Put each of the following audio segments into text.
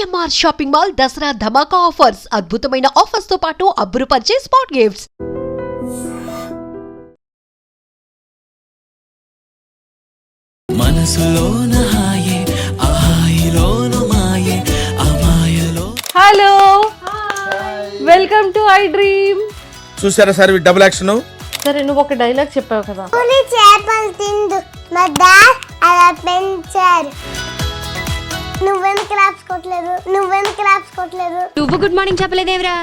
CMR shopping mall Dasara ధమాకా offers అద్భుతమైన offers తో పాటు అబ్బురుపరిచే స్పాట్ గిఫ్ట్స్. మనసులోన హాయే ఆహాయిలోన మాయే అమాయలో. Hello welcome to I dream. చూసారా సార్ డబుల్ యాక్షన్. సరే నువ్వు ఒక డైలాగ్ చెప్పావు కదా, పులి చేపలు తిందు మా డాడ్ అలా పెంచారు. నువ్వెందుకు రాసుకోవట్లేదు? నువ్వు గుడ్ మార్నింగ్ చెప్పలేదేవరా?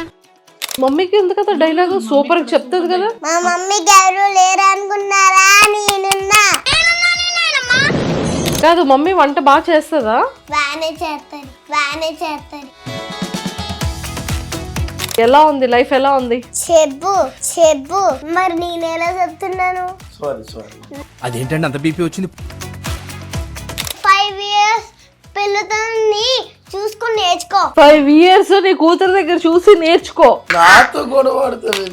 మమ్మీకి ఎందుకు కదా డైలాగ్ సూపర్ చెప్తుంది కదా. మా మమ్మీకి ఎవరు లేరు అనుకున్నారా? నేనున్నా. కాదు మమ్మీ వంట బాగా చేస్తుందా? బాగానే చేస్తారు. ఎలా ఉంది లైఫ్, ఎలా ఉంది? చెప్పు మరి నేను ఎలా చెప్తున్నాను? సారీ అదేంటండి అంత బీపీ వచ్చింది? 5 years పిల్లతోని చూసుకుని నేర్చుకో. 5 years నీ కూతురు దగ్గర చూసి నేర్చుకో. నాతో గొడవ పడతావు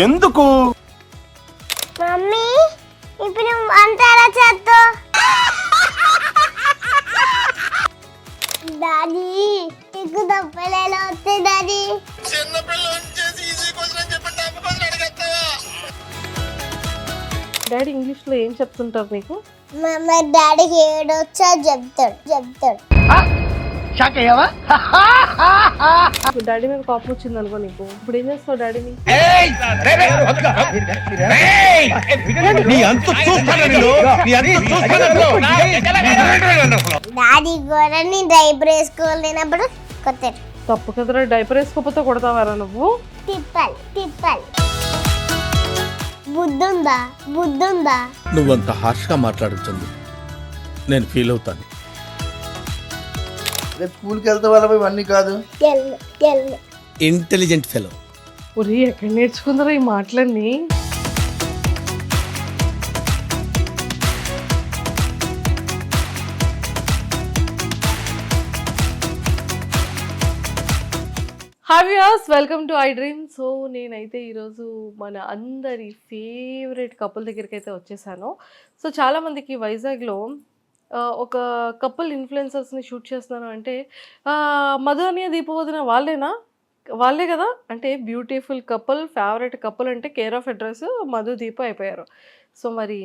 ఎందుకు? మమ్మీ ఇప్పుడు నువ్వు వంట ఎలా చేస్తావు? డాడీ నీకు దప్పలు ఎలా వస్తాయి డాడీ? డాడీ ఇంగ్లీష్ లో ఏం చెప్తుంటారు నీకు? మా డాడీకి ఏడొచ్చా చెప్తాడు. డాడీ మీద కోపం వచ్చింది అనుకో నీకు, ఇప్పుడు ఏం చేస్తావు డాడీని? డాడీ గోడని డైపర్ వేసుకోలేనప్పుడు కొట్టారు. తప్పు కదరా, డైపర్ వేసుకోకపోతే కొడతావారా నువ్వు? తిప్పాలి. బుద్ధుందా? నువ్వంత హార్ష్ గా మాట్లాడుతుంది, నేను ఫీల్ అవుతాను. స్కూల్కి వెళ్తే వాళ్ళ ఇవన్నీ కాదు. Intelligent fellow. ఒరే ఎక్కడ నేర్చుకుందరా ఈ మాటలన్నీ? Hi viewers, welcome to I dream. So నేనైతే ఈరోజు మన అందరి ఫేవరెట్ కపుల్ దగ్గరికి అయితే వచ్చేసాను. సో చాలామందికి వైజాగ్లో ఒక కపుల్ ఇన్ఫ్లుయెన్సర్స్ని షూట్ చేస్తున్నాను అంటే మధు అని దీపవదిన వాళ్ళే కదా. అంటే బ్యూటిఫుల్ కపుల్, ఫేవరెట్ కపుల్ అంటే కేర్ ఆఫ్ అడ్రస్ మధు దీప అయిపోయారు. సో మరి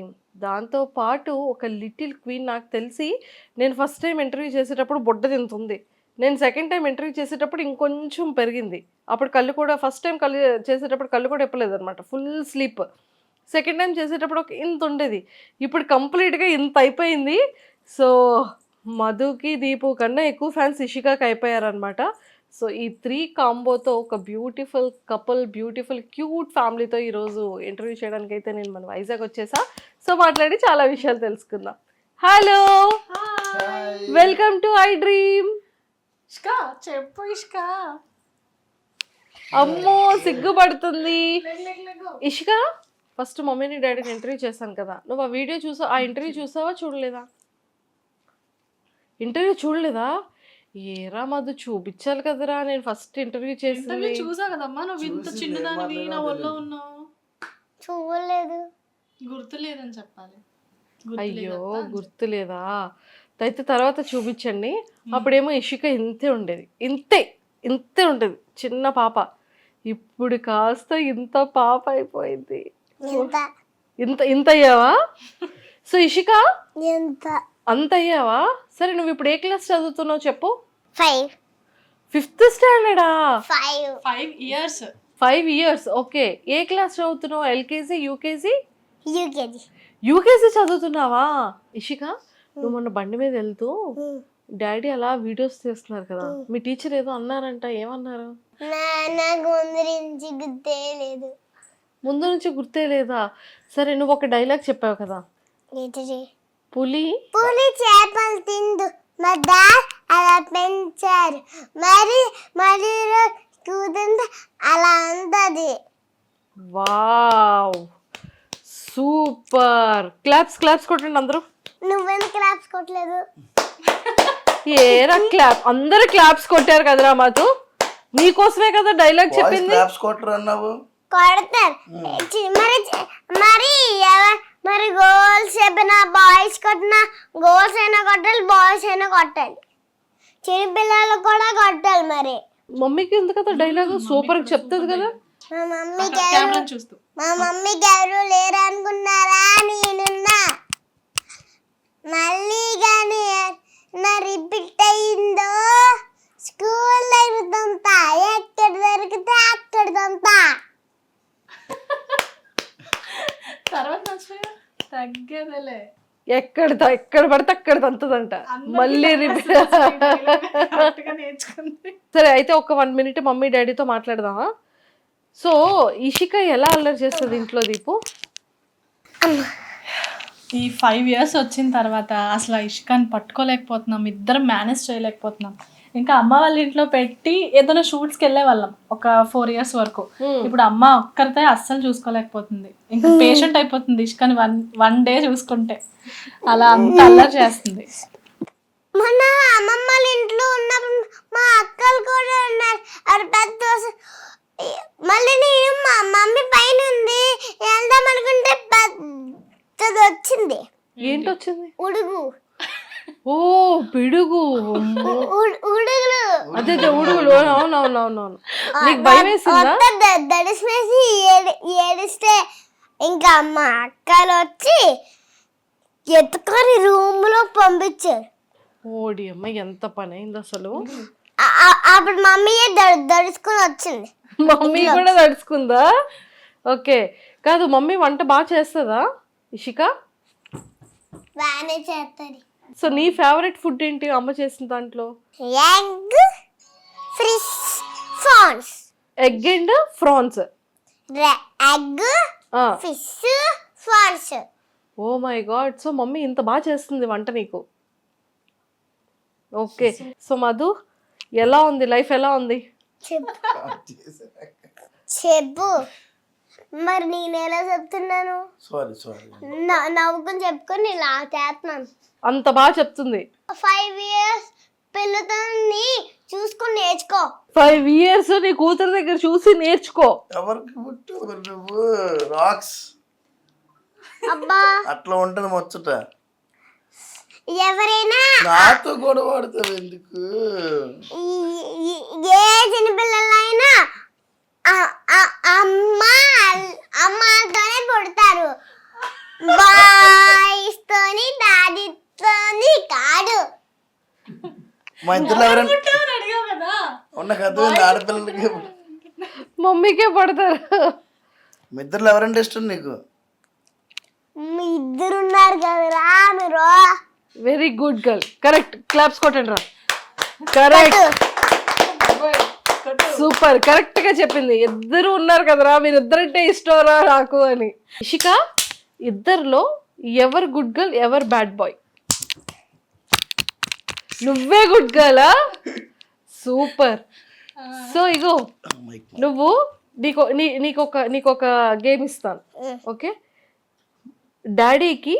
దాంతోపాటు ఒక లిటిల్ క్వీన్, నాకు తెలిసి నేను ఫస్ట్ టైం ఇంటర్వ్యూ చేసేటప్పుడు బొడ్డ తింటుంది, నేను సెకండ్ టైం ఇంటర్వ్యూ చేసేటప్పుడు ఇంకొంచెం పెరిగింది. అప్పుడు కళ్ళు కూడా, ఫస్ట్ టైం చేసేటప్పుడు కళ్ళు కూడా ఎప్పలేదు అనమాట, ఫుల్ స్లీప్. సెకండ్ టైం చేసేటప్పుడు ఒక ఇంత ఉండేది, ఇప్పుడు కంప్లీట్గా ఇంత అయిపోయింది. సో మధుకి దీపు కన్నా ఎక్కువ ఫ్యాన్స్ ఇషికాకి అయిపోయారనమాట. సో ఈ 3 కాంబోతో ఒక బ్యూటిఫుల్ కపుల్, బ్యూటిఫుల్ క్యూట్ ఫ్యామిలీతో ఈరోజు ఇంటర్వ్యూ చేయడానికి అయితే నేను మన వైజాగ్ వచ్చేసా. సో మాట్లాడి చాలా విషయాలు తెలుసుకుందాం. Hello, welcome to I dream. చెప్పు ఇష్క. అమ్మో సిగ్గుపడుతుంది ఇష్క. ఫస్ట్ మమ్మీని డాడీని ఇంటర్వ్యూ చేశాను కదా, నువ్వు ఆ వీడియో చూసావు? ఆ ఇంటర్వ్యూ చూసావా చూడలేదా? ఇంటర్వ్యూ చూడలేదా? ఏరా మధు చూపించాలి కదరా, నేను ఫస్ట్ ఇంటర్వ్యూ చేసింది. చూసా కదమ్మా, నువ్వు ఇంత చిన్నదానివి నా ఒళ్ళో ఉన్నావు. చూడలేదు. గుర్తులేదని చెప్పాలి. అయ్యో గుర్తులేదా? అయితే తర్వాత చూపించండి. అప్పుడేమో ఇషిక ఇంతే ఉండేది, ఇంతే ఉండేది, చిన్న పాప. ఇప్పుడు కాస్త ఇంత పాప అయిపోయింది. ఇంత అయ్యావా? సో ఇషిక అంత అయ్యావా? సరే నువ్వు ఇప్పుడు ఏ క్లాస్ చదువుతున్నావు చెప్పు? 5th స్టాండర్డా? 5 years. 5 years, okay. ఏ క్లాస్ చదువుతున్నావు? LKG, UKG? యూకేజీ చదువుతున్నావా? ఇషిక నువ్వు మొన్న బండి మీద వెళ్తూ డాడీ అలా వీడియోస్ చేస్తున్నారు కదా, మీ టీచర్ ఏదో అన్నారంట, ఏమన్నారు? నాకు ముందు నుంచి గుర్తే లేదా? సరే నువ్వు ఒక డైలాగ్ చెప్పావు కదా, పులి చేపలు తిందు మా డాడ్ అలా పెంచారు. మరి కూతుంటే అలా ఉంటది. Wow super. క్లాప్స్ కొట్టండి అందరూ. నువ్వెందుకు రాసుకోవట్లేదు? ఏరా క్లాప్, అందరు క్లాప్స్ కొట్టారు కదరా మధు, నీకోసమే కదా డైలాగ్ చెప్పింది. కొడతారు మరి గోల్స్ చెప్పిన బాయ్స్ కొట్టిన గోల్స్ అయినా కొట్టాలి, బాయ్స్ అయినా కొట్టాలి. చిన్నపిల్లలు కూడా కొట్టాలి మరి. మమ్మీకి ఎందుకంత డైలాగ్ సూపర్ చెప్తుంది కదా. మా మమ్మీకి కెమెరా చూస్తూ మా మమ్మీకి ఎవరు లేరు అనుకున్నారా? నేనున్నా. మళ్ళీ కానీ నా రిపీట్ అయిందో స్కూల్ దగ్గర ఎక్కడ దొరికితే అక్కడ దొంతా. తర్వాత మర్చిపోయా తగ్గేదేలే. ఎక్కడ పడితే అక్కడ తంతదంట. మళ్ళీ కరెక్ట్ గా నేర్చుకుంది. సరే అయితే ఒక 1 minute మమ్మీ డాడీతో మాట్లాడదామా? సో ఇషిక ఎలా అల్లరి చేస్తుంది ఇంట్లో దీపు? ఈ 5 years వచ్చిన తర్వాత అసలు ఆ ఇష్కాన్ని పట్టుకోలేకపోతున్నాం, ఇద్దరం మేనేజ్ చేయలేకపోతున్నాం. ఇంకా అమ్మ వాళ్ళ ఇంట్లో పెట్టి ఏదైనా షూట్స్కి వెళ్ళే వాళ్ళం ఒక 4 years వరకు. ఇప్పుడు అమ్మ ఒక్కరితే అస్సలు చూసుకోలేకపోతుంది, ఇంకా పేషెంట్ అయిపోతుంది ఇష్కాని వన్ డే చూసుకుంటే. అలా అంత అల్లరి చేస్తుంది. మొన్న అమ్మమ్మ వాళ్ళ ఇంట్లో ఉన్నప్పుడు మా అక్కలు కూడా ఉన్నారు. అది పెద్ద మళ్ళీ నేను మా మమ్మీ పైన ఉంది వెళ్దాం అనుకుంటే పెద్దది వచ్చింది. ఏంటి వచ్చింది? ఉడుగు. ఓ పిడుగు. ఉడుగులు. అదే ఉడుగులు. అవునవునవునవును. నీకు భయం వేసిందా? దడిసిమేసి ఏడిస్తే ఇంకా మా అక్కలు వచ్చి ఎత్తుకొని రూమ్ లో పంపించారు. ఓడి అమ్మ ఎంత పని అయింది అసలు. అప్పుడు మమ్మీ దడుచుకుని వచ్చింది. మమ్మీ కూడా తడుచుకుందా? ఓకే. కాదు మమ్మీ వంట బాగా చేస్తుందా ఇషిక? బాగానే చేస్తుంది. సో నీ ఫేవరెట్ ఫుడ్ ఏంటి అమ్మ చేసిన దాంట్లో? Egg fish prawns. Egg and prawns. Egg fish prawns. Oh my God. So mummy ఇంత బాగా చేస్తుంది వంట నీకు. ఓకే. సో మధు ఎలా ఉంది లైఫ్? ఎలా ఉంది చెప్పు. మరి నేను ఎలా చెప్తున్నాను? సారీ నవ్వుకుని చెప్పుకొని ఇలా చేస్తున్నాను. అంత బాగా చెప్తుంది. 5 years పిల్లతోని చూసుకొని నేర్చుకో. 5 years నీ కూతురు దగ్గర చూసి నేర్చుకో. ఎవరికి పుట్టావు నువ్వు? రాక్స్ అబ్బా అట్లా ఉంటుంది ముచ్చట. ఎవరైనా నాతో కూడా వాడతావు ఎందుకు? ఏ చిన్నపిల్లలైనా అమ్మతోనే పుడతారు, బాయ్స్ తోని డాడీతోని కాదు. మా ఇద్దరు ఎవరైనా అడిగావు కదా. ఉన్న కథ ఆడపిల్లలకి మమ్మీకే పడతారు. మీ ఇద్దరు ఎవరంటే ఇష్టం నీకు? మీ ఇద్దరున్నారు కదరా మీరు. Very good girl. Correct. Claps కొట్టండి రా. కరెక్ట్. సూపర్. కరెక్ట్ గా చెప్పింది. ఇద్దరు ఉన్నారు కదరా, మీరు ఇద్దరంటే ఇష్టంరా నాకు అని. ఇషిక ఇద్దరిలో ఎవరు గుడ్ గర్ల్ ఎవరు బ్యాడ్ బాయ్? నువ్వే గుడ్ గర్లా? సూపర్. సో ఇగో నువ్వు నీకొక గేమ్ ఇస్తాను. ఓకే. డాడీకి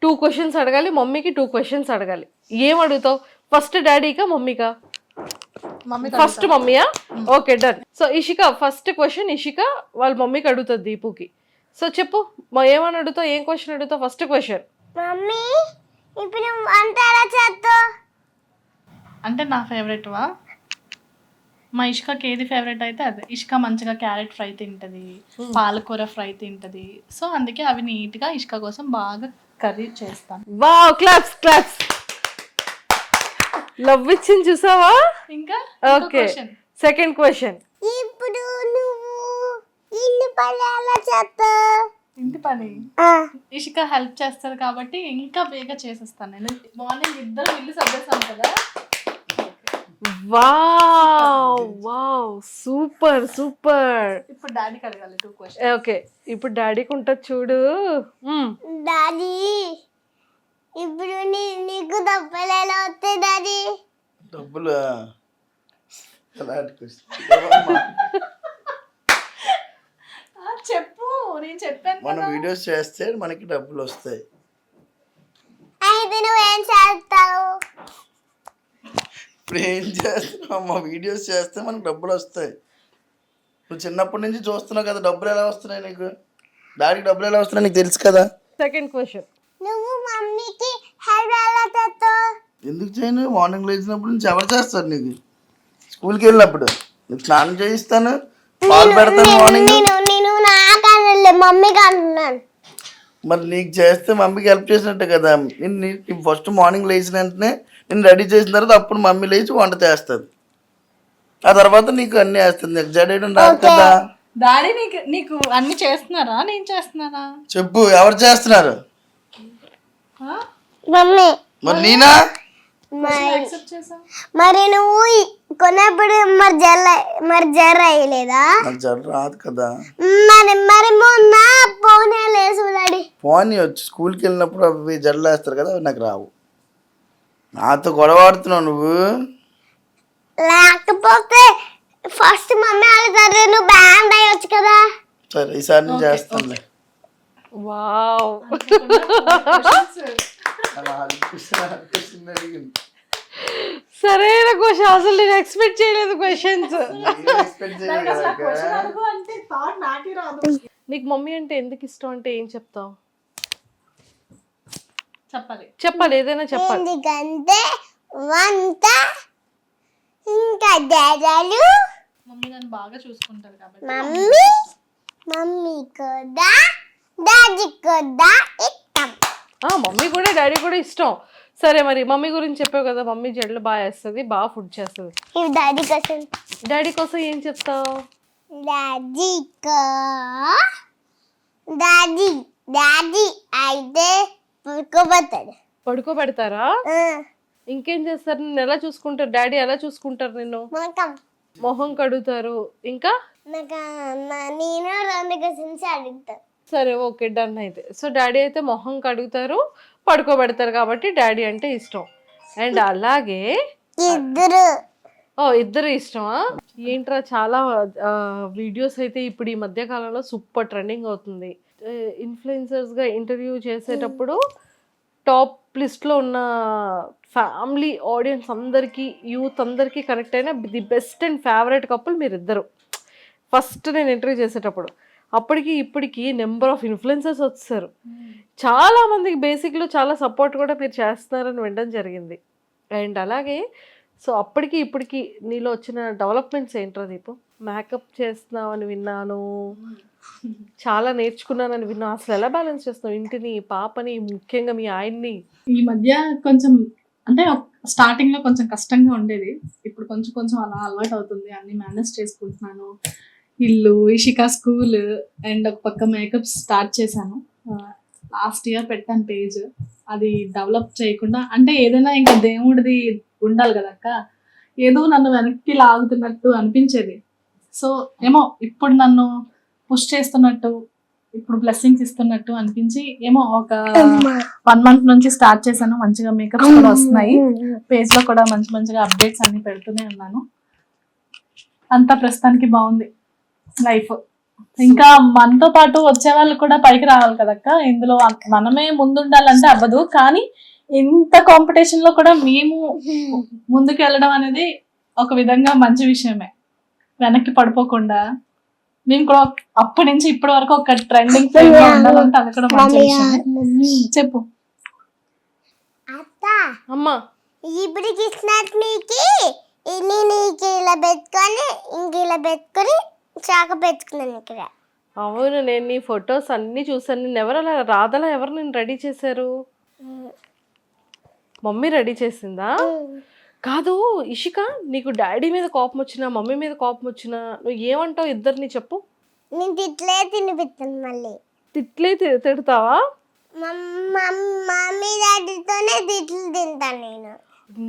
2 questions అడగాలి, మమ్మీకి 2 questions అడగాలి. ఏం అడుగుతావు? ఫస్ట్ డాడీకా మమ్మీకా? ఫస్ట్ మమ్మీయా? Okay done. So Ishika first question Ishika వాళ్ళ మమ్మీకి అడుగుతుంది దీపుకి. సో చెప్పు ఏమని అడుగుతావు? ఏం క్వశ్చన్ అడుగుతావు? First question. మమ్మీ ఇప్పుడు వంట ఎలా చేస్తావు? అంటే నా ఫేవరెట్ వా? మా ఇష్కకి ఏది ఫేవరెట్ అయితే అదే. ఇష్క మంచిగా క్యారెట్ ఫ్రై తింటది, పాలకూర ఫ్రై తింటది. సో అందుకే అవి నీట్గా ఇష్క కోసం బాగా కర్రీ చేస్తాను. Wow, claps claps. లవ్ ఇచ్చింది చూసావా? ఇంకా ఓకే. Second question. ఇప్పుడు నువ్వు ఇల్లు పని ఎలా చేస్తావు? ఇంటి పని ఇషిక హెల్ప్ చేస్తుంది కాబట్టి ఇంకా బేగా చేసేస్తాను. నేను మార్నింగ్ ఇద్దరు ఇల్లు సర్దేస్తాను కదా. Wow wow super super. ఇప్పుడు డాడీకి అడగాలి 2 questions. ఓకే ఇప్పుడు డాడీకి ఉంటుంది చూడు. డాడీ ఇప్పుడు నీకు డబ్బులు ఎలా వస్తాయి డాడీ? డబ్బులు చెప్పు, నేను చెప్పాను. మనం వీడియోస్ చేస్తే మనకి డబ్బులు వస్తాయి. అయితే నువ్వేం చేస్తావు? ఇప్పుడు ఏం చేస్తున్నావు? మా వీడియోస్ చేస్తే మనకు డబ్బులు వస్తాయి. నువ్వు చిన్నప్పటి నుంచి చూస్తున్నావు కదా, డబ్బులు ఎలా వస్తున్నాయి నీకు? డాడీకి డబ్బులు ఎలా వస్తున్నాయి నీకు తెలుసు కదా. Second question. నువ్వు మమ్మీకి హెల్ప్ ఎలా చేస్తావు? ఎందుకు చేయను? మార్నింగ్ లేచినప్పుడు నుంచి ఎవరు చేస్తారు నీకు? స్కూల్కి వెళ్ళినప్పుడు నీకు స్నానం చేయిస్తాను, పాలు పెడతాను మార్నింగ్. నేను నాకన్నా మమ్మీకి అంటున్నాను. మరి నీకు చేస్తే మమ్మీకి హెల్ప్ చేసినట్టే కదా. నేను ఫస్ట్ మార్నింగ్ లేచిన వెంటనే నేను రెడీ చేసిన తర్వాత అప్పుడు మమ్మీ లేచి వంట చేస్తుంది. ఆ తర్వాత నీకు అన్నీ వేస్తుంది. నీకు జడేయడం రాదు కదా. డాడీ నీకు అన్ని చేస్తున్నారా నేను చేస్తున్నారా? చెప్పు, ఎవరు చేస్తున్నారు? మమ్మీ. మరి నేనా? యాక్సెప్ట్ చేసా. మరి నువ్వు కొన్నప్పుడు మరి జర అయ్యలేదా? నాకు జడ రాదు కదా. మరి మొన్న పోనీ లేసు డాడీ. పోనీ వచ్చి స్కూల్కి వెళ్ళినప్పుడు అవి జడలు వేస్తారు కదా, అవి నాకు రావు. నాతో గొడవ ఆడుతున్నావు నువ్వు. లేకపోతే ఫస్ట్ మమ్మీ అడుగుతారు, నువ్వు బ్యాండ్ అయ్యొచ్చు కదా. సరే ఈసారి నేను చేస్తానులే. వావ్. సరైన క్వశ్చన్. అసలు నేను ఎక్స్పెక్ట్ చేయలేదు క్వశ్చన్స్. నీకు మమ్మీ అంటే ఎందుకు ఇష్టం అంటే ఏం చెప్తావు? చెప్పాలి, ఏదైనా చెప్పాలి. ఎందుకంటే వంట ఇంకా డాడీలు మమ్మీ నన్ను బాగా చూసుకుంటారు కాబట్టి. మమ్మీ కూడా డాడీ కూడా ఇష్టం. మమ్మీ కూడా డాడీ కూడా ఇష్టం. సరే, మరి మమ్మీ గురించి చెప్పావు కదా, మమ్మీ జడలు బాగా వేస్తుంది, బాగా ఫుడ్ చేస్తుంది. డాడీ కోసం ఏం చెప్తావు? డాడీ అయితే పడుకోబెడతారా? ఇంకేం చేస్తారు? నిన్ను ఎలా చూసుకుంటారు? డాడీ ఎలా చూసుకుంటారు నిన్ను? మొహం కడుగుతారు. ఇంకా నేను 2 క్వశ్చన్స్ అడుగుతాను. సరే, ఓకే, డన్ అయితే. సో డాడీ అయితే మొహం కడుగుతారు, పడుకోబెడతారు కాబట్టి డాడీ అంటే ఇష్టం. అండ్ అలాగే ఇద్దరు ఇష్టమా? ఏంట్రా, చాలా వీడియోస్ అయితే ఇప్పుడు ఈ మధ్య కాలంలో సూపర్ ట్రెండింగ్ అవుతుంది. ఇన్ఫ్లుయెన్సర్స్గా ఇంటర్వ్యూ చేసేటప్పుడు టాప్ లిస్ట్లో ఉన్న ఫ్యామిలీ ఆడియన్స్ అందరికీ, యూత్ అందరికీ కనెక్ట్ అయిన the best and favourite couple మీరిద్దరు. ఫస్ట్ నేను ఇంటర్వ్యూ చేసేటప్పుడు అప్పటికి ఇప్పటికి నెంబర్ ఆఫ్ ఇన్ఫ్లుయెన్సర్స్ వచ్చారు. చాలా మందికి బేసిక్లో చాలా సపోర్ట్ కూడా మీరు చేస్తున్నారని వినడం జరిగింది. అండ్ అలాగే సో అప్పటికి ఇప్పటికి నీలో వచ్చిన డెవలప్మెంట్స్ ఏంట్రా దీపు? మేకప్ చేస్తున్నావు అని విన్నాను, చాలా నేర్చుకున్నానని విన్నాను. అసలు ఎలా బ్యాలెన్స్ చేస్తున్నావు ఇంటిని, పాపని, ముఖ్యంగా మీ ఆయన్ని? ఈ మధ్య కొంచెం అంటే స్టార్టింగ్ లో కొంచెం కష్టంగా ఉండేది. ఇప్పుడు కొంచెం కొంచెం అలా అలవాటు అవుతుంది. అన్ని మేనేజ్ చేసుకుంటున్నాను. ఇల్లు, ఇషికా స్కూల్ అండ్ ఒక పక్క మేకప్ స్టార్ట్ చేశాను. లాస్ట్ ఇయర్ పెట్టాను పేజ్. అది డెవలప్ చేయకుండా అంటే ఏదైనా ఇంకా దేవుడిది ఉండాలి కదక్క, ఏదో నన్ను వెనక్కి లాగుతున్నట్టు అనిపించేది. సో ఏమో ఇప్పుడు నన్ను పుష్ చేస్తున్నట్టు, ఇప్పుడు బ్లెస్సింగ్స్ ఇస్తున్నట్టు అనిపించి ఏమో ఒక 1 month నుంచి స్టార్ట్ చేశాను. మంచిగా మేకప్స్ కూడా వస్తున్నాయి. పేజ్ లో కూడా మంచి మంచిగా అప్డేట్స్ అన్ని పెడుతూనే ఉన్నాను. అంతా ప్రస్తుతానికి బాగుంది లైఫ్. ఇంకా మనతో పాటు వచ్చే వాళ్ళు కూడా పైకి రావాలి కదక్క. ఇందులో మనమే ముందుండాలంటే అవ్వదు, కానీ ఇంత కాంపిటీషన్ లో కూడా మేము ముందుకు వెళ్ళడం అనేది ఒక విధంగా మంచి విషయమే. వెనక్కి పడిపోకుండా మేము కూడా అప్పటి నుంచి ఇప్పటి వరకు ఒక ట్రెండింగ్ ఫేమ్ లో ఉండాలంటే అది కూడా మంచి విషయమే. చెప్పు అమ్మా. ఇప్పుడు కృష్ణాష్టమికి నీకు ఇలా పెట్టుకొని ఇంక ఇలా పెట్టుకొని చాక పెట్టుకున్నాను ఇక్కడ. అవును, నేను నీ ఫొటోస్ అన్ని చూసాను. నేను ఎవరు అలా రాధలా ఎవరు నేను రెడీ చేశారు? మమ్మీ రెడీ చేసిందా? కాదు ఇషిక, నీకు డాడీ మీద కోపం వచ్చినా మమ్మీ మీద కోపం వచ్చినా నువ్వు ఏమంటావు ఇద్దరిని చెప్పు? నేను తిట్లే తినిపిస్తాను. మళ్ళీ తిట్లే తిడతావా? మమ్మీ డాడీతోనే తిట్లు తింటాను నేను.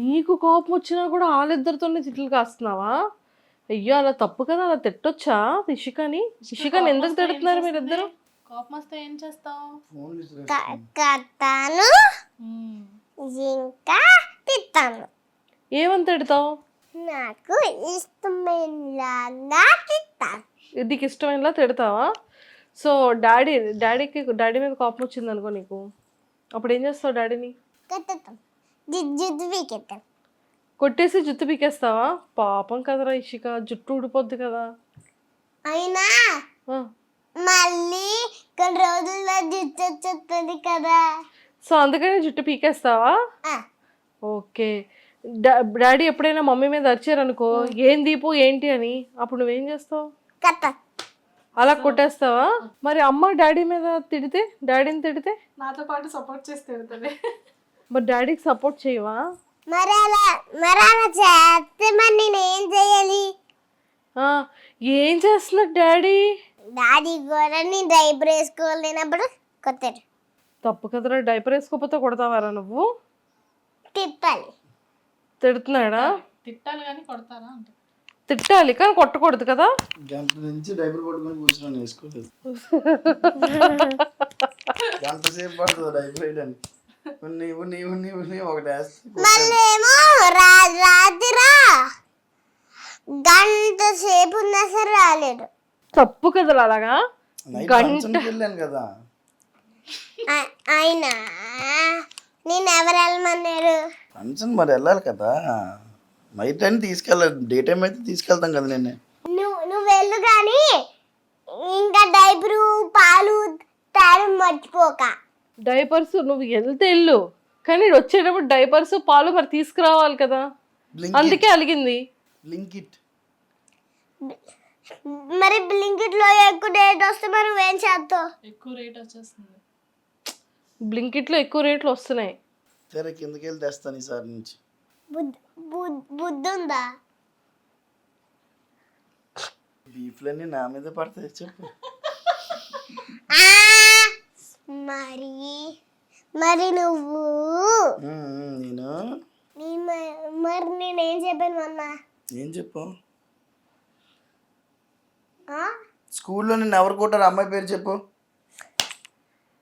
నీకు కోపం వచ్చినా కూడా వాళ్ళిద్దరితోనే తిట్లు కాస్తున్నావా? అయ్యో, అలా తప్పు కదా, అలా తిట్టొచ్చా ఇషికని? ఇషికని ఎందుకు తిడుతున్నారు మీరిద్దరు? కోపం వస్తే ఏం చేస్తావు? కట్టాను ఇంకా తిట్టాను. ఏమని తిడతావు? నాకు ఇష్టమైనలాగా తిట్టాను. నీకు ఇష్టమైనలా తిడతావా? సో డాడీ మీద కోపం వచ్చింది అనుకో నీకు, అప్పుడు ఏం చేస్తావు? డాడీని జుట్టు పీకెత్తాను. కొట్టేసి జుట్టు పీకేస్తావా? పాపం కదరా ఇషిక, జుట్టు ఊడిపోద్ది కదా. అయినా మళ్ళీ కొన్ని రోజుల్లో జుట్టు వచ్చేస్తుంది కదా. సో అందుకని జుట్టు పీకేస్తావా? ఓకే. డాడీ ఎప్పుడైనా మమ్మీ మీద అరిచారనుకో, ఏం దీపు ఏంటి అని, అప్పుడు నువ్వేం చేస్తావు? కథ అలా కొట్టేస్తావా? మరి అమ్మ డాడీ మీద తిడితే, డాడీని తిడితే నాతో పాటు సపోర్ట్ చేసి తిడుతుంది. మరి డాడీకి సపోర్ట్ చేయవా? మరి అలా చేస్తే మరి నేను ఏం చేయాలి? ఆ, ఏం చేస్తున్నారు డాడీ? డాడీ కూడా నేను డైపర్ వేసుకోలేనప్పుడు కొట్టారు. తప్పు కదరా, డైపర్ వేసుకోకపోతే కొడతావారా నువ్వు? తిప్పాలి. తిడుతున్నాడా? తిట్టాలి కానీ కొడతారా అంటే తిట్టాలి కానీ కొట్టకూడదు కదా. గంట నుంచి డైపర్ పట్టుకొని కూర్చున్నాను, వేసుకోలేదు. గంట సేపు పడుతుంది డైపర్ వేయడానికి. నీవు ఒకటి వేస్తే మళ్ళీ ఏమో రాత్రిరా గంట సేపు ఉన్నా సరే రాలేడు. తప్పు కదరా అలాగా. నైట్ గంట ఫంక్షన్కి వెళ్ళాను కదా. అయినా నేను ఎవరు వెళ్ళమన్నారు? ఫంక్షన్ మరి వెళ్ళాలి కదా, నైట్ అని తీసుకెళ్ళాలి, డే టైం అయితే తీసుకెళ్తాం కదా. నువ్వు వెళ్ళు కానీ ఇంకా డైపరు పాలు తాడు మర్చిపోక. డైపర్స్ నువ్వు వెళ్తే వెళ్ళు, కానీ వచ్చేటప్పుడు డైపర్స్ పాలు మరి తీసుకురావాలి కదా, అందుకే అలిగింది. బ్లింకిట్ మరి బ్లింకిట్ లో ఎక్కువ డేట్ వస్తే మరి నువ్వేం చేస్తావు? ఎక్కువ రేట్ వచ్చేస్తుంది. బ్లింకిట్లో ఎక్కువ రేట్లు వస్తున్నాయి. సరే కిందకి వెళ్ళి తెస్తాను ఈసారి నుంచి. బుద్ధి ఉందా? బీఫ్లన్నీ నా మీద పడతాయి చెప్పు. మరి నువ్వు నేను మరి నేనేం చెప్పాను మొన్న? ఏం చెప్పు? స్కూల్లో నిన్ను ఎవరు కొట్టారు? అమ్మాయి పేరు చెప్పు.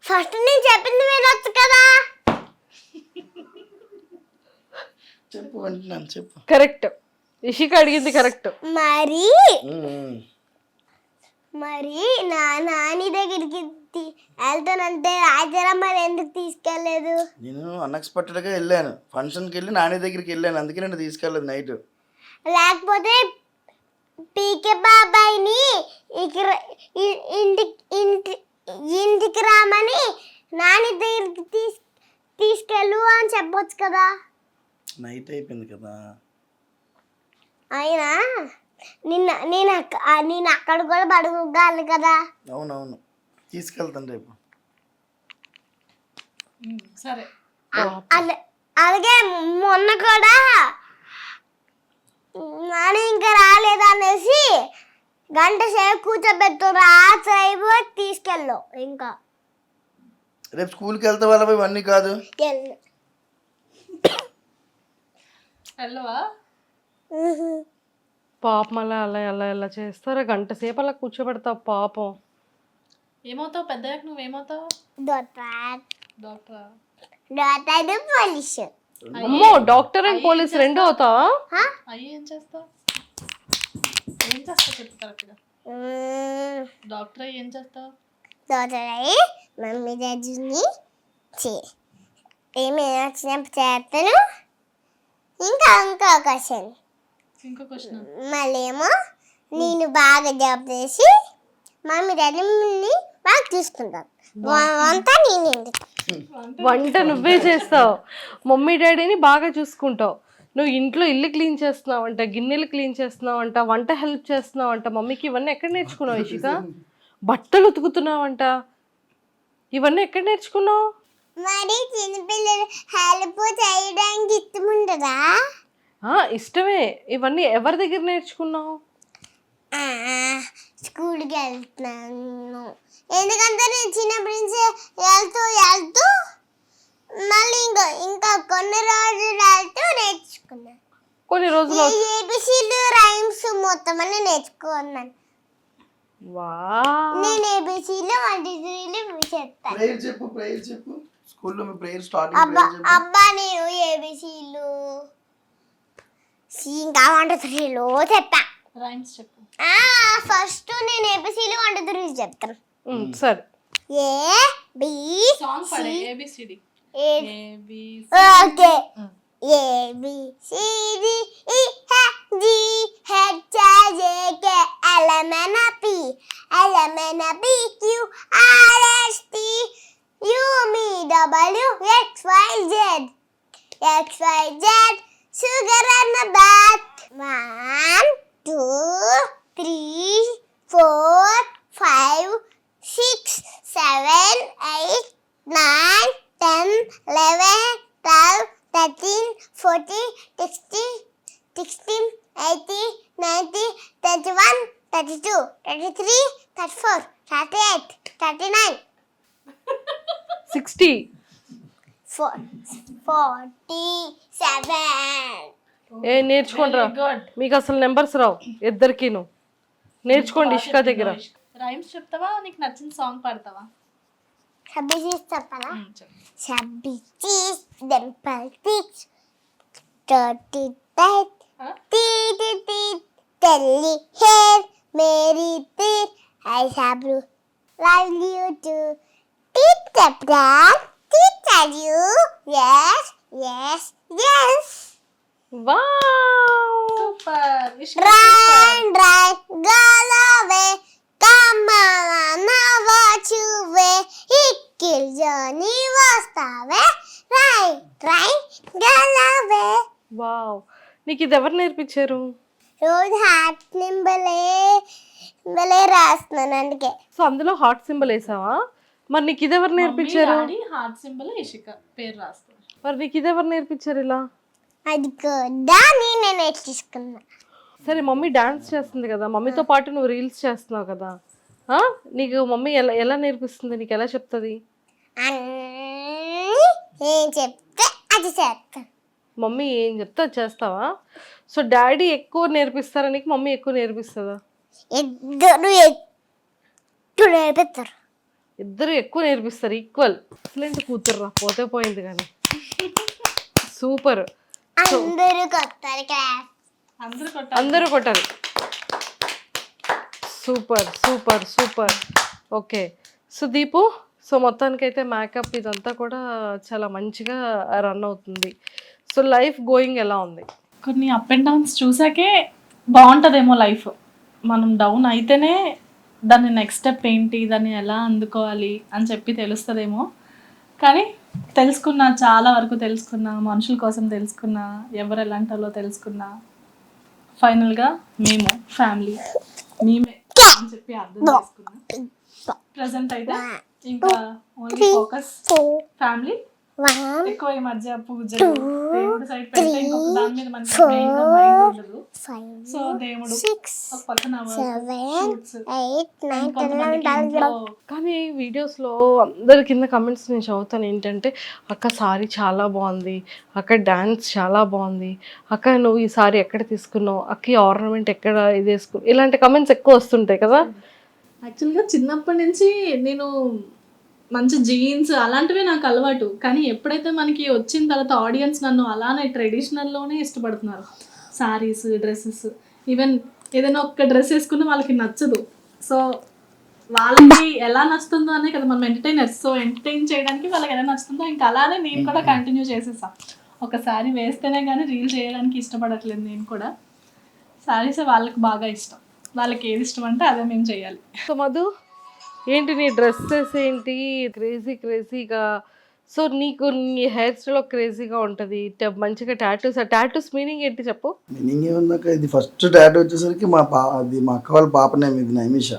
ఫస్ట్ నేను చెప్పింది వినొచ్చు కదా. చెప్పు అంటున్నాను, చెప్పు. కరెక్ట్, ఇషిక అడిగింది కరెక్ట్. మరి నాని దగ్గరికి వెళ్తానంటే రాజారా మరి ఎందుకు తీసుకెళ్ళలేదు? నేను అన్ఎక్స్పెక్టెడ్గా వెళ్ళాను, ఫంక్షన్కి వెళ్ళి నాని దగ్గరికి వెళ్ళాను, అందుకే నేను తీసుకెళ్ళలేదు నైట్. లేకపోతే పీకే బాబాయ్ని ఇంటికి రామని నాని దగ్గరికి తీసుకెళ్ళు అని చెప్పొచ్చు కదా. నైట్ అయిపోయింది కదా. అయినా నేను అక్కడ కూడా పడుకోగలను కదా. అవునవును, తీసుకెళ్తాను రేపు. సరే అలాగే మొన్న కూడా నాని ఇంకా రాలేదనేసి గంట సేపు కూర్చోబెట్టు రాత్రి అయిపోయి తీసుకెళ్ళు. ఇంకా రేపు స్కూల్కి వెళ్తే వాళ్ళ ఇవన్నీ కాదు. వెళ్ళవా? పాపం అలా అలా అలా ఎలా చేస్తారా? గంట సేపు అలా కూర్చోబెడతావు పాపం. ఏమవుతావు పెద్దయ్యాక? నువ్వేమవుతావు? డాక్టరా? పోలీసు. అమ్మో, డాక్టర్ అండ్ పోలీస్ రెండు అవుతావా? అయ్యి ఏం చేస్తావు? ఏం చేస్తావు చెప్పు కరెక్ట్గా. డాక్టర్ అయ్యి ఏం చేస్తావు? డాక్టర్ అయ్యి మమ్మీ డాడీని ఏమైనా వచ్చినప్పుడు చేస్తాను. ఇంకా అవకాశం ఇంకో క్వశ్చన్. మళ్ళీ ఏమో నేను బాగా జాబ్ చేసి మమ్మీ డాడీని బాగా చూసుకుంటాను. వంట నేను వంట నువ్వే చేస్తావు, మమ్మీ డాడీని బాగా చూసుకుంటావు. నువ్వు ఇంట్లో ఇల్లు క్లీన్ చేస్తున్నావంట, గిన్నెలు క్లీన్ చేస్తున్నావంట, వంట హెల్ప్ చేస్తున్నావంట మమ్మీకి. ఇవన్నీ ఎక్కడ నేర్చుకున్నావు ఇషిక? బట్టలు ఉతుకుతున్నావంట, ఇవన్నీ ఎక్కడ నేర్చుకున్నావు? మరి చిన్నపిల్లలు హెల్ప్ చేయడానికి ఇష్టం ఉండదా? ఇష్టమే. ఇవన్నీ ఎవరి దగ్గర నేర్చుకున్నావు? స్కూల్కి వెళ్తున్నాను, ఎందుకంటే నేను చిన్నప్పటి నుంచి వెళ్తూ మళ్ళీ ఇంకా కొన్ని రోజులు వెళ్తూ నేర్చుకున్నాను. కొన్ని రోజులు ఏబిసిలు రైమ్స్ మొత్తం అన్ని నేర్చుకున్నాను. నేను ఏబిసిలు 1 2 చెప్తాను. ప్రేయర్ చెప్పు, ప్రేయర్ చెప్పు. స్కూల్లో మీ ప్రేయర్ స్టార్టింగ్ అబ్బా నేను ఏబిసిలు ఇంకా 1 2 3లో చెప్పా. రైమ్స్ చెప్పు. ఫస్ట్ నేను ఏబిసిలు 1 2 3 చెప్తాను. సరే. ఏ బి సాంగ్ పాడే. ABCD. Okay. A B C D E F G H I J K L M N O P Q R S T U V W X Y Z 16, 18, 19, 21, 32, 33, 34, 38, 39, 60. 47. ఏ నేర్చుకోండిరా, మీకు అసలు numbers రావు ఇద్దరికిను. నేర్చుకోండి ఇష్క దగ్గర. Rhymes చెప్తావా, నీకు నచ్చిన song పాడతావా? Shabby cheese చెప్పాలా? చెప్పు. Shabby cheese, dimple teeth, dirty teeth, teeth, telly hair, Mary teeth, I have you, love you too. Teeth tap tap, teeth tap you, yes, yes, yes. Wow, super. Run, run, go away, come on, now what you way, kill Johnny వస్తావే, right, right, go away. Wow. నీకు ఇది ఎవరు నేర్పించారు? రోజు heart నింబలే రాస్తున్నాను అందుకే. So అందులో heart symbol వేసావా? మరి నీకు ఇది ఎవరు నేర్పించారు? హార్ట్ సింబల్ ఇషిక పేరు రాస్తాను. మరి నీకు ఇది ఎవరు నేర్పించారు ఇలా? అది కూడా నేనే నేర్చుకున్నా. సరే, మమ్మీ డాన్స్ చేస్తుంది కదా, మమ్మీతో పాటు నువ్వు రీల్స్ చేస్తున్నావు కదా, నీకు మమ్మీ ఎలా ఎలా నేర్పిస్తుంది, నీకు ఎలా చెప్తుంది? అన్నీ ఏం చెప్తే అది చేస్తాను. మమ్మీ ఏం చెప్తే అది చేస్తావా? సో డాడీ ఎక్కువ నేర్పిస్తారా నీకు, మమ్మీ ఎక్కువ నేర్పిస్తుందా? ఇద్దరు ఎక్కువ నేర్పిస్తారు. ఇద్దరు ఎక్కువ నేర్పిస్తారు, ఈక్వల్. ఎక్సలెంట్ కూతుర్రా, పోతే పోయింది కానీ. సూపర్. అందరూ కొత్తారు క్లాస్. అందరూ కొట్టాలి. Super super super. Okay, so Deepu, so మొత్తానికైతే మేకప్ ఇదంతా కూడా చాలా మంచిగా రన్ అవుతుంది. సో లైఫ్ గోయింగ్ ఎలా ఉంది? కొన్ని అప్ అండ్ డౌన్స్ చూసాకే బాగుంటుందేమో లైఫ్. మనం డౌన్ అయితేనే దాన్ని నెక్స్ట్ స్టెప్ ఏంటి, దాన్ని ఎలా అందుకోవాలి అని చెప్పి తెలుస్తుందేమో. కానీ తెలుసుకున్నా, చాలా వరకు తెలుసుకున్నా, మనుషుల కోసం తెలుసుకున్నా, ఎవరు ఎలాంటి వాళ్ళో తెలుసుకున్నా, ఫైనల్గా మేము ఫ్యామిలీ మేమే అని చెప్పి అర్థం చేసుకున్నా. ప్రజెంట్ అయితే ఇంకా ఓన్లీ ఫోకస్ ఫ్యామిలీ. ఎక్కువ ఈ మధ్య పూజలు దేవుడి సైడ్ పెడితే ఇంకొక దాని మీద మనకి మెయిన్ గా మైండ్ ఉండదు. సో దేవుడు ఒక పక్కన షూట్స్, కొంతమందికి ఇంట్లో. కానీ వీడియోస్లో అందరి కింద కమెంట్స్ నేను చదువుతాను ఏంటంటే, అక్క సారీ చాలా బాగుంది, అక్క డ్యాన్స్ చాలా బాగుంది, అక్క నువ్వు ఈ సారీ ఎక్కడ తీసుకున్నావు, అక్క ఈ ఆర్నమెంట్ ఎక్కడ ఇది వేసుకున్నావు, ఇలాంటి కమెంట్స్ ఎక్కువ వస్తుంటాయి కదా. యాక్చువల్గా చిన్నప్పటి నుంచి నేను మంచి జీన్స్ అలాంటివే నాకు అలవాటు. కానీ ఎప్పుడైతే మనకి వచ్చిన తర్వాత ఆడియన్స్ నన్ను అలానే ట్రెడిషనల్లోనే ఇష్టపడుతున్నారు. సారీస్, డ్రెస్సెస్, ఈవెన్ ఏదైనా ఒక్క డ్రెస్ వేసుకున్నా వాళ్ళకి నచ్చదు. సో వాళ్ళకి ఎలా నచ్చుతుందో అనే కదా మనం ఎంటర్టైనర్స్. సో ఎంటర్టైన్ చేయడానికి వాళ్ళకి ఎలా నచ్చుతుందో ఇంకా అలానే నేను కూడా కంటిన్యూ చేసేసా. ఒక సారీ వేస్తేనే కానీ రీల్ చేయడానికి ఇష్టపడట్లేదు నేను కూడా. సారీస్ వాళ్ళకి బాగా ఇష్టం, వాళ్ళకి ఏది ఇష్టం అంటే అదే మేము చేయాలి. సో మధు, ఏంటి నీ డ్రెస్సెస్ ఏంటి క్రేజీగా? సో నీకు నీ హెయిర్ స్టైల్ క్రేజీగా ఉంటుంది, మంచిగా టాటూస్ మీనింగ్ ఏంటి చెప్పు? మీనింగ్ ఏముందాక, ఇది ఫస్ట్ టాటూ వచ్చేసరికి అది మా అక్క వాళ్ళ పాప నేమ్, ఇది నైమిష.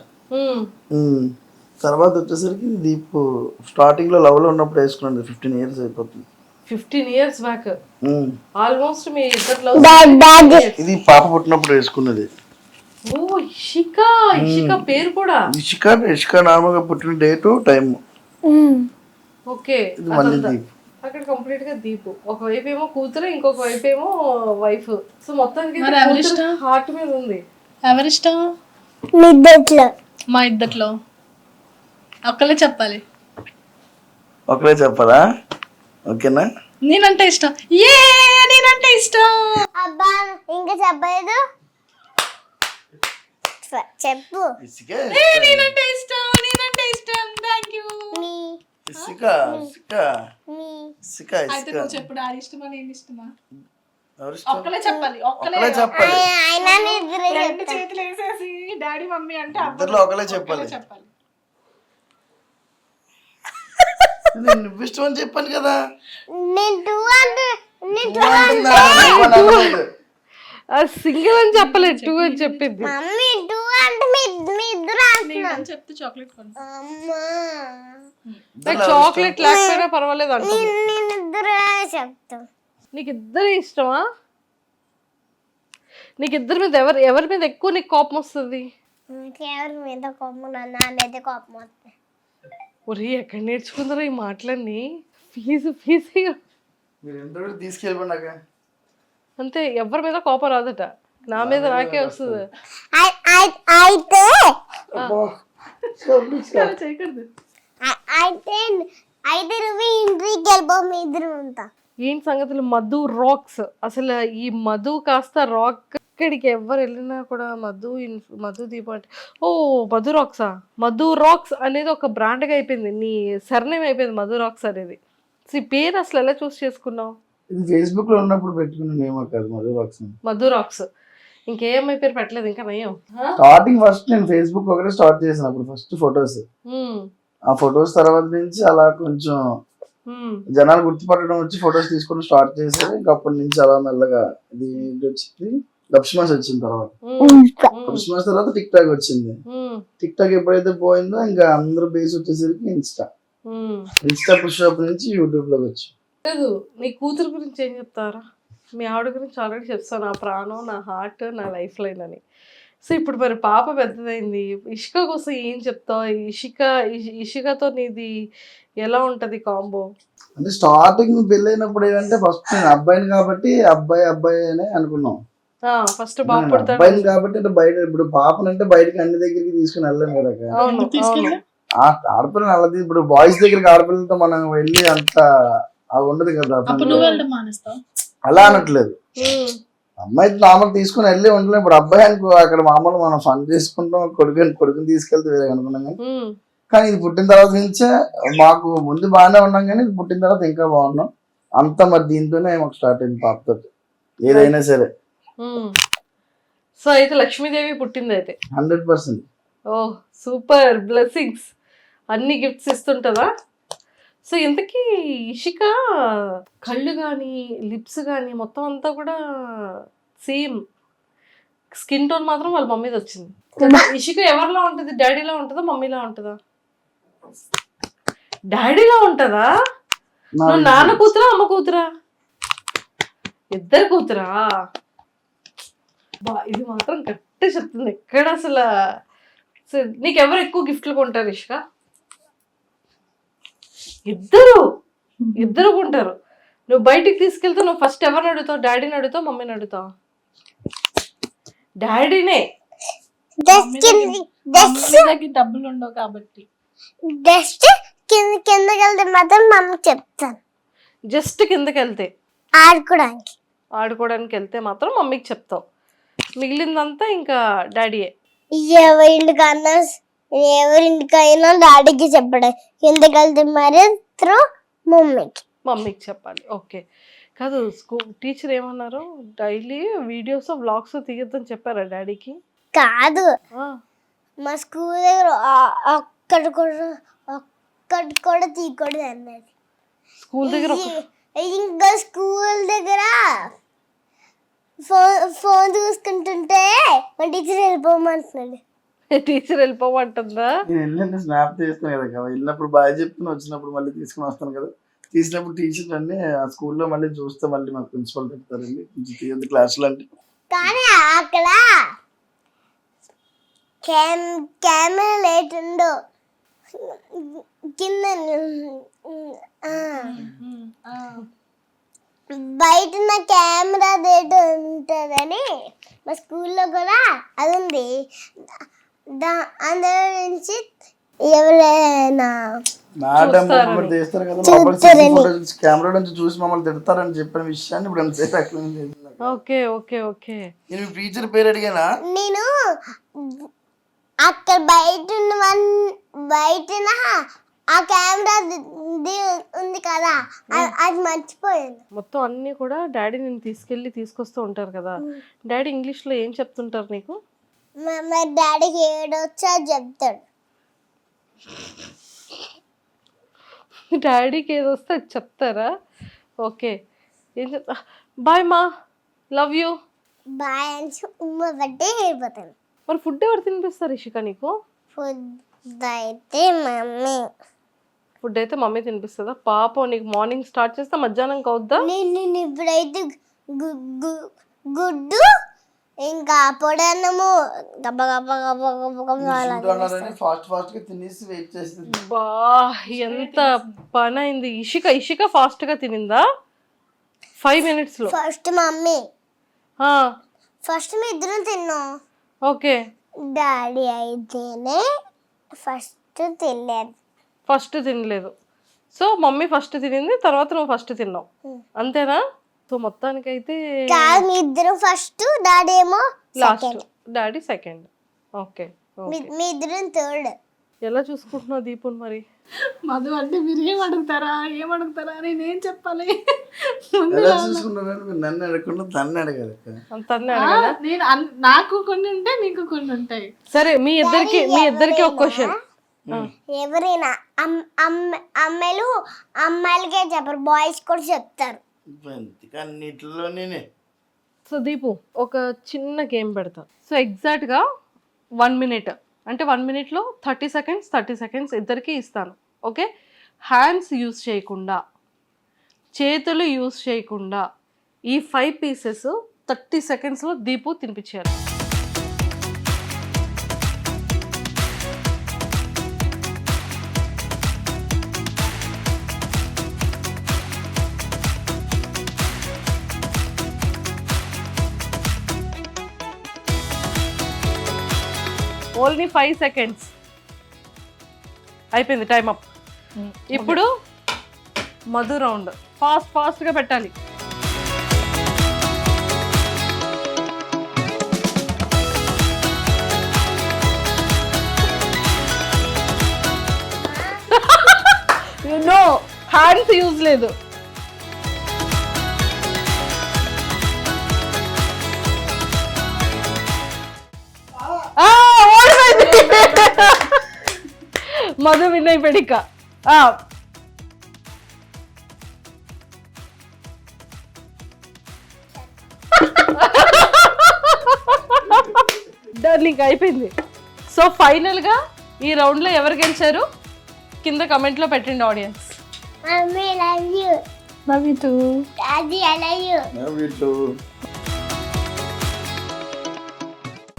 తర్వాత వచ్చేసరికి దీపు స్టార్టింగ్ లో లవ్ లో ఉన్నప్పుడు వేసుకున్నాను. 15 years అయిపోతుంది. 15 years బ్యాక్ ఆల్మోస్ట్ మీ ఇద్దరు. ఇది పాప పుట్టినప్పుడు వేసుకున్నది. ఓ ఇషిక పేరు కూడా ఇషిక నార్మల్ గా పుట్టిన డేటు టైం. ఓకే, అక్కడ కంప్లీట్ గా దీపు ఒకవైపు ఏమో కూతురు, ఇంకొక వైపు ఏమో వైఫ్. సో మొత్తానికి హార్ట్ మీద ఉంది. ఎవరిష్టం? మా ఇద్దట్లో ఒక్కలే చెప్పాలి. ఒకరే చెప్పాలా? ఓకేనా? నేనంటే ఇష్టం. నేనంటే ఇష్టం. అబ్బా ఇంకా చెప్పలేదు, చెప్పు. నేనంటే ఇష్టం. Thank you. అయితే నువ్వు చెప్పు, డాడీ ఇష్టమా నేను ఇష్టమా? ఒక్కలే చెప్పాలి. ఒక్కలే చెప్పాలి. రెండు చేతులు వేసేసి డాడీ మమ్మీ అంటే ఒకలే చెప్పాలి. నువ్వు ఇష్టం అని చెప్పాను కదా. సింగిల్ అని చెప్పలేదు, 2 అని చెప్పింది. చెప్తే చాక్లెట్ చాక్లెట్ లేకపోయినా పర్వాలేదు అంటుంది. చెప్తా. నీకు ఇద్దరు ఇష్టమా? నీకు ఇద్దరి మీద ఎవరి మీద ఎక్కువ నీకు కోపం వస్తుంది? ఎవరి మీద కోపం నా మీద కోపం వస్తుంది. ఒరే ఎక్కడ నేర్చుకుందరో ఈ మాటలన్నీ? ఫీజు మీరు ఇంటర్వ్యూ తీసుకెళ్ళిపోయినాక అంతే, ఎవరి మీద కోపం రాదట. నా మీద నాకే వస్తుంది. అయితే చేయకూడదు. అయితే అయితే నువ్వు ఇంటికి వెళ్ళిపో, మీ ఇద్దరు అంతా. ఏంటి సంగతులు? మధు రాక్స్. అసలు ఈ మధు కాస్త రాక్. ఇక్కడికి ఎవరు వెళ్ళినా కూడా మధు దీపం అంటే ఓ మధు రాక్సా? మధు రాక్స్ అనేది ఒక బ్రాండ్గా అయిపోయింది, నీ సర్నేమ్ అయిపోయింది మధు రాక్స్ అనేది. ఈ పేరు అసలు ఎలా చూస్ చేసుకున్నావు? ఇది ఫేస్బుక్ లో ఉన్నప్పుడు పెట్టుకున్న నేమో కాదు మధు రాక్స్. మధు రాక్స్. ఇంకేమై పేరు పెట్టలేదు ఇంకా నయం. స్టార్టింగ్ ఫస్ట్ నేను ఫేస్బుక్ ఒకటే స్టార్ట్ చేసిన అప్పుడు ఫస్ట్ ఫొటోస్. ఆ ఫొటోస్ తర్వాత నుంచి అలా కొంచెం జనాలు గుర్తుపట్టడం వచ్చి ఫొటోస్ తీసుకొని స్టార్ట్ చేశారు. ఇంకా అప్పటి నుంచి అలా మెల్లగా ఇది వచ్చింది. లక్ష్మణ్ వచ్చిన తర్వాత, లక్ష్మణ్ తర్వాత టిక్ టాక్ వచ్చింది. టిక్ టాక్ ఎప్పుడైతే పోయిందో ఇంకా అందరూ బేస్ వచ్చేసరికి ఇన్స్టా పుషప్ నుంచి యూట్యూబ్ లోకి వచ్చి. లేదు, నీ కూతురు గురించి ఏం చెప్తారా? మీ ఆవిడ గురించి ఆల్రెడీ చెప్తాను, నా ప్రాణం, నా హార్ట్, నా లైఫ్ లైన్ అని. సో ఇప్పుడు మరి పాప పెద్దదైంది, ఇషిక కోసం ఏం చెప్తావు? ఇషికతో నీది ఎలా ఉంటది కాంబో? అంటే స్టార్టింగ్ పెళ్ళైనప్పుడు ఏంటంటే ఫస్ట్ నేను అబ్బాయిని కాబట్టి అబ్బాయి అనే అనుకున్నాం. ఫస్ట్ బాబు పుడతాడు అబ్బాయిని కాబట్టి అంటే బయట ఇప్పుడు పాపనంటే బయటకి అన్ని దగ్గరికి తీసుకుని వెళ్ళాం కదా. ఆడపిల్లని అలా ఇప్పుడు బాయ్స్ దగ్గరికి ఆడపిల్లలతో మనం వెళ్ళి అంత ఉండదు కదా. అలా అనట్లేదు, అమ్మాయి నార్మల్ తీసుకుని వెళ్ళి ఉండలేం. ఇప్పుడు అబ్బాయి అనుకో అక్కడ మామూలు మనం ఫన్ చేసుకుంటాం, కొడుకుని తీసుకెళ్తే వేరే అనుకున్నాం. కానీ ఇది పుట్టిన తర్వాత నుంచే మాకు ముందు బాగానే ఉన్నాం, కానీ ఇది పుట్టిన తర్వాత ఇంకా బాగున్నాం. అంతా మరి దీంతోనే మాకు స్టార్ట్ అయింది పాపతో ఏదైనా సరే. సో అయితే లక్ష్మీదేవి పుట్టింది అయితే 100%. ఓ సూపర్, బ్లెస్సింగ్స్. అన్ని గిఫ్ట్స్ ఇస్తుంటదా? సో ఇంతకీ ఇషిక కళ్ళు కానీ లిప్స్ కానీ మొత్తం అంతా కూడా సేమ్, స్కిన్ టోన్ మాత్రం వాళ్ళ మమ్మీది వచ్చింది. ఇషిక ఎవరిలా ఉంటుంది? డాడీలా ఉంటుందా మమ్మీలా ఉంటుందా? డాడీలా ఉంటుందా? నువ్వు నాన్న కూతురా అమ్మ కూతురా? ఇద్దరు కూతురా? ఇది మాత్రం కరెక్ట్ చెప్తుంది. ఎక్కడ అసలు నీకెవరు ఎక్కువ గిఫ్ట్లు కొంటారు ఇషిక? ఇద్దరు కొంటారు. నువ్వు బయటికి తీసుకెళ్తే నువ్వు ఫస్ట్ ఎవరిని అడుగుతావు? డాడీని అడుగుతావు మమ్మీని అడుగుతావు? డాడీనే. డబ్బులు ఉండవు కాబట్టి జస్ట్ కిందకి వెళ్తే మాత్రం మమ్మీ చెప్తాను. జస్ట్ కిందకి వెళ్తే ఆడుకోవడానికి వెళ్తే మాత్రం మమ్మీకి చెప్తావు, మిగిలిందంతా ఇంకా డాడీయే. ఎవరింటికైనా డాడీకి చెప్పడం, కిందకి వెళ్తే మాత్రం మమ్మీకి చెప్పాలి. ఓకే. కాదు, స్కూల్ టీచర్ ఏమన్నారు? డైలీ వీడియోస్ వ్లాగ్స్ తీయొద్దని చెప్పారా డాడీకి? కాదు, మా స్కూల్ దగ్గర ఒక్కటి కూడా తీయకూడదు అన్నది. స్కూల్ దగ్గర ఇంకా స్కూల్ దగ్గర ఫోన్ చూసుకుంటుంటే మా టీచర్ వెళ్ళిపోమంటున్నాడు. టీచర్ వెళ్ళిపోమంటుందా? నేను స్నాప్ తీస్తాను కదా, వెళ్ళినప్పుడు బాగా చెప్తున్నా, వచ్చినప్పుడు మళ్ళీ తీసుకుని వస్తాను కదా. తీసినప్పుడు టీచర్ అన్ని ఆ స్కూల్లో మళ్ళీ చూస్తే మళ్ళీ మాకు ప్రిన్సిపల్ పెడతారండి తీయద్దు క్లాసులు అంటే. కానీ అక్కడ కెమెరా లేటుండో కింద బయట నా కెమెరా డేట్ ఉంటుందని మా స్కూల్లో కూడా అది ఉంది. అందులో నుంచి ఎవరైనా తీస్తారు కదా, కెమెరా నుంచి చూసి మమ్మల్ని తిడతారని చెప్పిన విషయాన్ని ఇప్పుడు ఓకే ఓకే ఓకే. నేను టీచర్ పేరు అడిగానా? నేను అక్కడ బయట ఆ కెమెరా ఉంది కదా, అది మర్చిపోయాను. మొత్తం అన్ని కూడా డాడీ నేను తీసుకొస్తూ ఉంటారు కదా. డాడీ ఇంగ్లీష్ లో ఏం చెప్తుంటారు నీకు? మా డాడీకి ఏడొచ్చా చెప్తాడు. డాడీకి ఏది వస్తే అది చెప్తారా? ఓకే. ఏం చెప్తా? బాయ్ మా, లవ్ యూ, బాయ్ అని ఉమ్మ బట్టి వెళ్ళిపోతాను. మరి ఫుడ్ ఎవరు తినిపిస్తారు ఇషిక నీకు? ఫుడ్ అయితే మమ్మీ తినిపిస్తుందా? పాపం, నీకు మార్నింగ్ స్టార్ట్ చేస్తే మధ్యాహ్నం అవుద్దా? నేను ఇప్పుడైతే గుడ్డు ఇంకా పొడన్నము గబ్బ గబ్బ గబ్బ గబ్బ గబ్బ అలా ఫాస్ట్ గా తినేసి వెయిట్ చేస్తుంది. బా ఎంత పని అయింది. ఇషిక ఫాస్ట్ గా తినిందా 5 minutes లో? ఫస్ట్ మమ్మీ ఫస్ట్ మీ ఇద్దరం తిన్నాం. ఓకే, డాడీ అయితేనే ఫస్ట్ తినలేదు. ఫస్ట్ తినలేదు. సో మమ్మీ ఫస్ట్ తినింది, తర్వాత నువ్వు ఫస్ట్ తిన్నావు, అంతేనా? సో మొత్తానికైతే కాదు, మీ ఇద్దరం ఫస్ట్, డాడీ ఏమో లాస్ట్, డాడీ సెకండ్. ఓకే, మీ ఇద్దరం థర్డ్. ఎలా చూసుకుంటున్నావు దీపుని మరి? మధు అంటే మీరు ఏమడుగుతారా నేనేం చెప్పాలి? ఎలా చూసుకున్నారని మీరు నన్ను అడగకుండా తన్ను అడగాలి. అంతనే అడగాలా? నాకు కొన్ని ఉంటాయి, మీకు కొన్ని ఉంటాయి. సరే, మీ ఇద్దరికి ఒక క్వశ్చన్. ఎవరైనా అమ్మాయిలకే చెప్పరు, బాయ్స్ కూడా చెప్తారు. అన్నిటిలో నేనే. సో దీపు, ఒక చిన్న గేమ్ పెడతా. సో ఎగ్జాక్ట్గా 1 minute, అంటే 1 minuteలో 30 seconds ఇద్దరికి ఇస్తాను. ఓకే, హ్యాండ్స్ యూజ్ చేయకుండా, చేతులు యూజ్ చేయకుండా ఈ 5 pieces 30 secondsలో దీపు తినిపించారు. Only 5 seconds. అయిపోయింది, టైం అప్. ఇప్పుడు మధు రౌండ్. ఫాస్ట్గా పెట్టాలి. నో, హ్యాండ్స్ యూజ్ లేదు. మధు విన్ అయిపోయాడు. ఇక డార్లింగ్ అయిపోయింది. సో ఫైనల్ గా ఈ రౌండ్ లో ఎవరు గెలిచారు కింద కమెంట్ లో పెట్టండి audience. Mummy love you. Love you two. Daddy I love you. Love you too.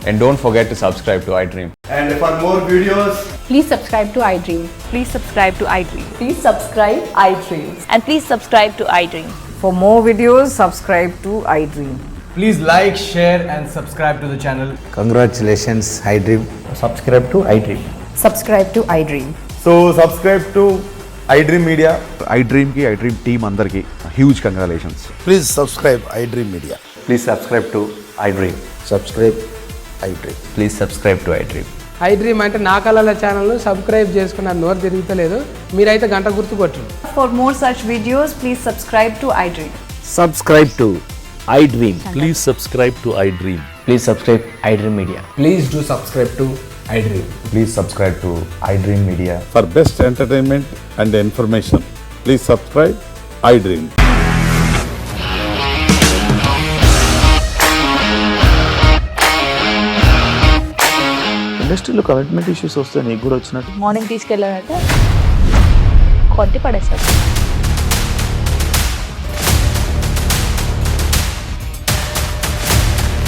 And don't forget to subscribe to iDream. And for more videos, Please subscribe to iDream. Please subscribe to iDream. Please subscribe iDream. And please subscribe to iDream. For more videos, subscribe to iDream. please like, share and subscribe to the channel. Congratulations, iDream. Subscribe to iDream. Subscribe to iDream. So subscribe to iDream Media. iDream ki iDream team andarki huge congratulations. Please subscribe iDream Media. Please subscribe to iDream. Subscribe iDream. Please subscribe to iDream. iDream అంటే నా కళల ఛానల్ను subscribe చేసుకున్న నోరు తిరుగుతలేదు, మీరైతే గంట గుర్తు కొట్టండి. For more such videos, please subscribe to iDream. Subscribe to iDream. Please subscribe to iDream. Please subscribe iDream Media. Please do subscribe to iDream. Please subscribe to iDream Media. For best entertainment and information, please subscribe iDream. ఇండస్ట్రీలో commitment issues వస్తే నీకు కూడా వచ్చినట్టు morning తీసుకెళ్ళాలంటే కొట్టి పడేస్తారు.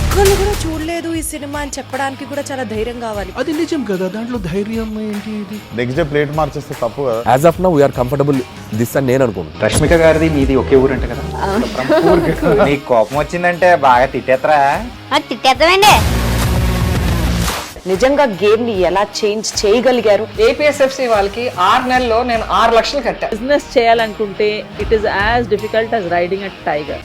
ఒక్కళ్ళు కూడా చూడలేదు ఈ సినిమా అని చెప్పడానికి కూడా చాలా ధైర్యం కావాలి. అది నిజం కదా, దాంట్లో ధైర్యం ఏంటి? నెక్స్ట్ డే ప్లేట్ మార్చేస్తే తప్పు కదా. As of now, we are comfortable this అని నేను అనుకుంటున్నాను. రష్మిక గారిది మీది ఒకే ఊరు అంట కదా. నీకు కోపం వచ్చిందంటే బాగా తిట్టేత్తరా? తిట్టేద్దామండి. నిజంగా గేమ్ ని ఎలా చేంజ్ చేయగలిగారు? ఏపీఎస్ఎఫ్సి వాళ్ళకి 6 నెలల్లో నేను 6 లక్షలు కట్టా. బిజినెస్ చేయాలనుకుంటే it is as difficult as riding a tiger.